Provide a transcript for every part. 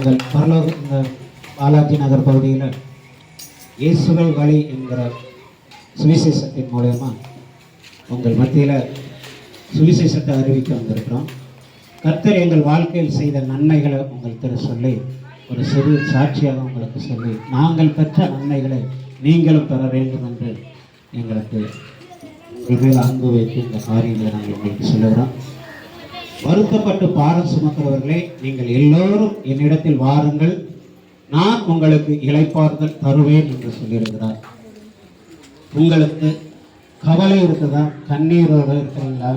எங்கள் பரலோக இந்த பாலாஜி நகர் பகுதியில் இயேசுவை வழி என்கிற சுவிசேஷத்தின் மூலயமா உங்கள் மத்தியில் சுவிசேஷத்தை அறிவிக்க வந்திருக்கிறோம். கர்த்தர் எங்கள் வாழ்க்கையில் செய்த நன்மைகளை உங்களுக்கு சொல்லி ஒரு சிறு சாட்சியாக உங்களுக்கு சொல்லி நாங்கள் பெற்ற நன்மைகளை நீங்களும் பெற வேண்டும் என்று எங்களுக்கு மேல் அன்பு வைத்து இந்த காரியங்களை நாங்கள் உங்களுக்கு சொல்லுகிறோம். வருத்தப்பட்டு பாரம் சுமக்கிறவர்களே, நீங்கள் எல்லோரும் என்னிடத்தில் வாருங்கள், நான் உங்களுக்கு இளைப்பாறுதல் தருவேன் என்று சொல்லியிருக்கிறார். உங்களுக்கு கவலை இருக்குதா? கண்ணீரோடு இருக்கிறீங்களா?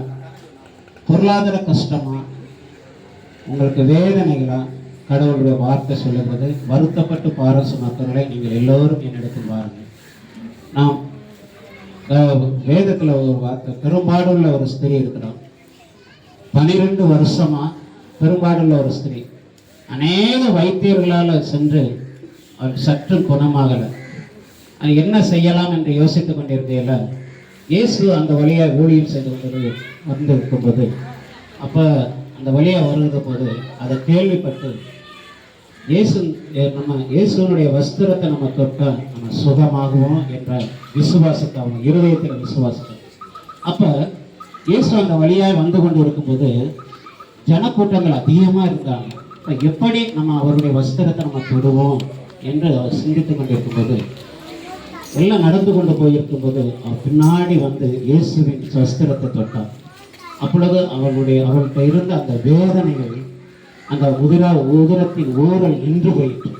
பொருளாதார கஷ்டமா? உங்களுக்கு வேதனைகளா? கடவுளுடைய வார்த்தை சொல்லுகிறது, வருத்தப்பட்டு பாரம் சுமக்கிறவர்களே, நீங்கள் எல்லோரும் என்னிடத்தில் வாருங்கள். நாம் வேதத்தில் ஒரு வார்த்தை, பெரும்பாடுள்ள ஒரு ஸ்திரீ இருக்கிறோம். 12 வருஷமா பெரும்பாடுள்ள ஒரு ஸ்திரீ அநேக வைத்தியர்களால் சென்று அவர் சற்று குணமாகலை. அது என்ன செய்யலாம் என்று யோசித்துக் கொண்டிருக்கையில இயேசு அந்த வழியாக ஊழியம் செய்து கொண்டு வந்து இருக்கும்போது, அப்போ அந்த வழியாக வருகிற போது அதை கேள்விப்பட்டு இயேசுனுடைய வஸ்திரத்தை நம்ம தொட்டால் நம்ம சுகமாகுவோம் என்ற விசுவாசத்தை அவங்க இருதயத்தில் விசுவாசத்தை. அப்போ இயேசு அந்த வழியாக வந்து கொண்டு இருக்கும்போது ஜனக்கூட்டங்கள் அதிகமாக இருந்தாங்க. இப்போ எப்படி நம்ம அவருடைய வஸ்திரத்தை நம்ம தொடுவோம் என்று அவர் சிந்தித்து கொண்டிருக்கும்போது, எல்லாம் நடந்து கொண்டு போயிருக்கும்போது அவர் பின்னாடி வந்து இயேசுவின் வஸ்திரத்தை தொட்டார். அப்பொழுது அவள்கிட்ட இருந்த அந்த வேதனைகள், அந்த உதிரத்தின் ஊரல் நின்று போயிட்டு,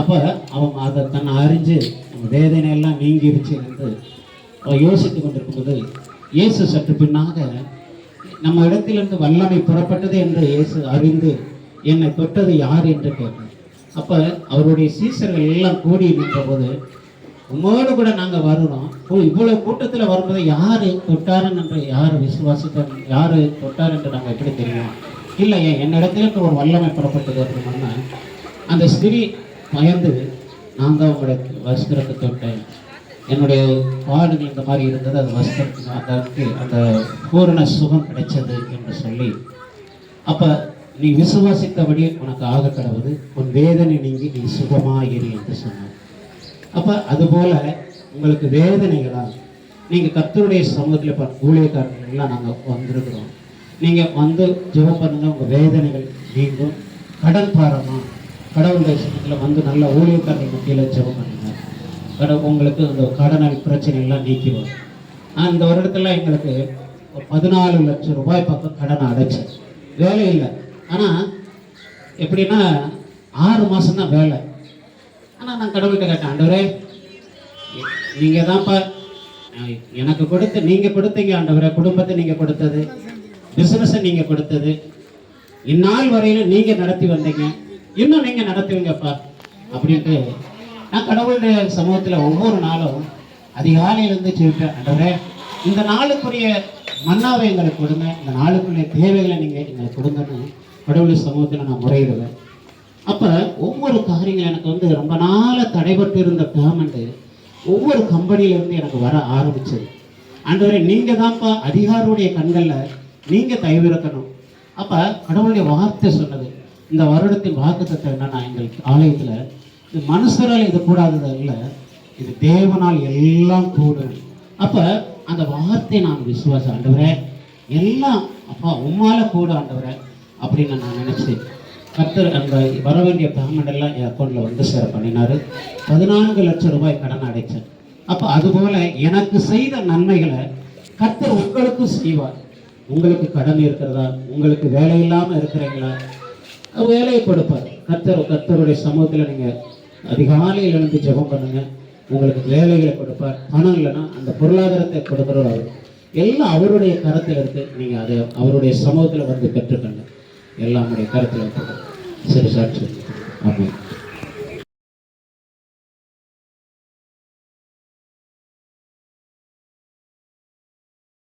அப்போ அவங்க அதை தன்னை அறிஞ்சு அந்த வேதனையெல்லாம் நீங்கிருச்சு என்று அவள் யோசித்து கொண்டிருக்கும்போது இயேசு சற்று பின்னாக நம்ம இடத்திலிருந்து வல்லமை புறப்பட்டது என்று இயேசு அறிந்து என்னை தொட்டது யார் என்று கேட்டார். அப்போ அவருடைய சீசர்கள் எல்லாம் கூடி நின்ற போது, உங்களோடு கூட நாங்கள் வருகிறோம், இவ்வளோ கூட்டத்தில் வரும்போது யார் தொட்டாருன்னு என்று யார் விசுவாசித்தார், யார் தொட்டார் என்று நாங்கள் எப்படி தெரியும்? இல்லை, என்னிடத்துல ஒரு வல்லமை புறப்பட்டது அப்படின்னா அந்த ஸ்திரீ பயந்து, நான் தான் உங்களுடைய வஸ்திரத்தை தொட்டேன், என்னுடைய பாடுகள் இந்த மாதிரி இருந்தது, அது வஸ்திரத்துக்கு அதற்கு அந்த பூரண சுகம் கிடைச்சது என்று சொல்லி, அப்போ நீ விசுவாசித்தபடி உனக்கு ஆக கடவுது, உன் வேதனை நீங்கி நீ சுகமாயிரு என்று சொன்னார். அப்போ அதுபோல் உங்களுக்கு வேதனைகளா? நீங்கள் கர்த்தருடைய சமூகத்தில் ஊழியக்காரர்கள் எல்லாம் நாங்கள் வந்திருக்கிறோம், நீங்கள் வந்து ஜெபம் பண்ணுங்க, உங்கள் வேதனைகள் நீங்கும். கடன் பாரமா? கடவுளுடைய சமூகத்தில் வந்து நல்ல ஊழியக்காரர்கள் மத்தியில் ஜெபம் பண்ணுங்க, உங்களுக்கு அந்த கடனால் பிரச்சனைகள்லாம் நீக்கிடும். இந்த வருடத்தில் எங்களுக்கு 14 லட்சம் ரூபாய் பக்கம் கடனை அடைச்சேன். வேலை இல்லை, ஆனால் எப்படின்னா 6 மாதம்தான் வேலை. ஆனால் நான் கடவுள்கிட்ட கேட்டேன், ஆண்டவரே நீங்கள் தான்ப்பா எனக்கு கொடுத்து, நீங்கள் கொடுத்தீங்க ஆண்டவரே, குடும்பத்தை நீங்கள் கொடுத்தது, பிஸ்னஸை நீங்கள் கொடுத்தது, இந்நாள் வரையிலும் நீங்கள் நடத்தி வந்தீங்க, இன்னும் நீங்கள் நடத்துவீங்கப்பா அப்படின்ட்டு நான் கடவுளுடைய சமூகத்தில் ஒவ்வொரு நாளும் அதிகாலையிலேருந்து சொல்லிட்டேன், ஆண்டவரே இந்த நாளுக்குரிய மன்னாவை எங்களுக்கு கொடுங்க, இந்த நாளுக்குரிய தேவைகளை நீங்கள் எங்களுக்கு கொடுங்கன்னு கடவுளுடைய சமூகத்தில் நான் முறையிடுவேன். அப்போ ஒவ்வொரு காரியங்கள் எனக்கு வந்து ரொம்ப நாளாக தடைபட்டு இருந்த பேமெண்ட்டு ஒவ்வொரு கம்பெனியிலேருந்து எனக்கு வர ஆரம்பிச்சது. ஆண்டவரே நீங்கள் தான்ப்பா அதிகாரியுடைய கண்களில் நீங்கள் தயவிறக்கணும். அப்போ கடவுளுடைய வார்த்தை சொன்னது, இந்த வருடத்தின் வாக்குத்தத்தம் என்னன்னா, எங்களுக்கு ஆலயத்தில் இது மனுஷரால் இது கூடாதது இல்லை, இது தேவனால் எல்லாம் கூடும். அப்போ அந்த வார்த்தை நான் விசுவாசம், ஆண்டவரே எல்லாம் அப்பா உம்மால கூட ஆண்டவரே அப்படின்னு நான் நினச்சேன். கர்த்தர் அந்த வர வேண்டிய பேமெண்ட் எல்லாம் என் அக்கௌண்ட்டில் வந்து சேர பண்ணினார். 14 லட்சம் ரூபாய் கடன் அடைச்சேன். அப்போ அதுபோல் எனக்கு செய்த நன்மைகளை கர்த்தர் உங்களுக்கும் செய்வார். உங்களுக்கு கடன் இருக்கிறதா? உங்களுக்கு வேலை இல்லாமல் இருக்கிறீங்களா? வேலையை கொடுப்பார் கர்த்தருடைய சமூகத்தில். நீங்கள் அதிகாலையில் எழுந்து ஜெபம் பண்ணுங்க, உங்களுக்கு வேலைகளை கொடுப்பார். பணம் இல்லைன்னா அந்த பொருளாதாரத்தை கொடுக்குறவர் அவர். எல்லாம் அவருடைய கரத்தில் இருக்கு. நீங்கள் அதை அவருடைய சமூகத்தில் வந்து பெற்றுக்கணும். எல்லாம் அவருடைய கரத்தில் இருக்கு. சரி சாட்சி. ஆமாம்.